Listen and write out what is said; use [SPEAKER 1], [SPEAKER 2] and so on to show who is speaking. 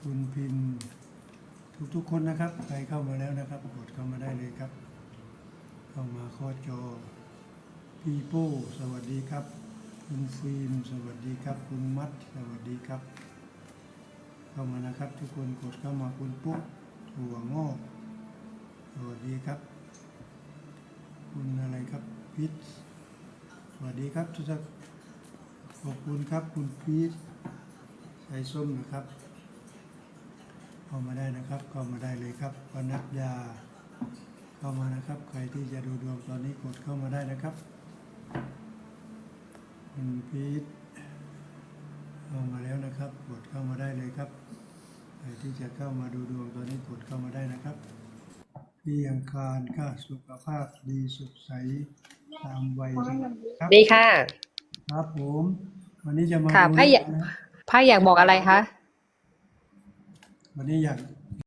[SPEAKER 1] คุณพิมพ์ทุกคนนะครับใครเข้ามาแล้วนะครับกดเข้ามาได้เลยครับ เข้ามาข้อจอพี่โป้สวัสดีครับคุณฟิล์มสวัสดีครับคุณมัดสวัสดีครับ เข้ามานะครับ ทุกคนกดเข้ามาคุณปุ๊กถั่วงอกสวัสดีครับ คุณอะไรครับพิษสวัสดีครับทุกท่านขอบคุณครับคุณพีชใส่ส้มนะครับ เข้ามาได้นะครับเข้ามาได้เลยครับปนัดยาเข้ามานะครับ ใครที่จะดูดวงตอนนี้กดเข้ามาได้นะครับคุณพีทเข้ามาแล้วนะครับกดเข้ามาได้เลยครับใครที่จะเข้ามาดูดวงตอนนี้กดเข้ามาได้นะครับพี่อังคารค่ะสุขภาพดีสดใสตามวัยครับ
[SPEAKER 2] ดีค่ะ
[SPEAKER 1] ครับผมวันนี้จะมา
[SPEAKER 2] ค่ะ
[SPEAKER 1] ดู
[SPEAKER 2] ไพ่อยากบอกอะไรคะ
[SPEAKER 1] วันนี้อยาก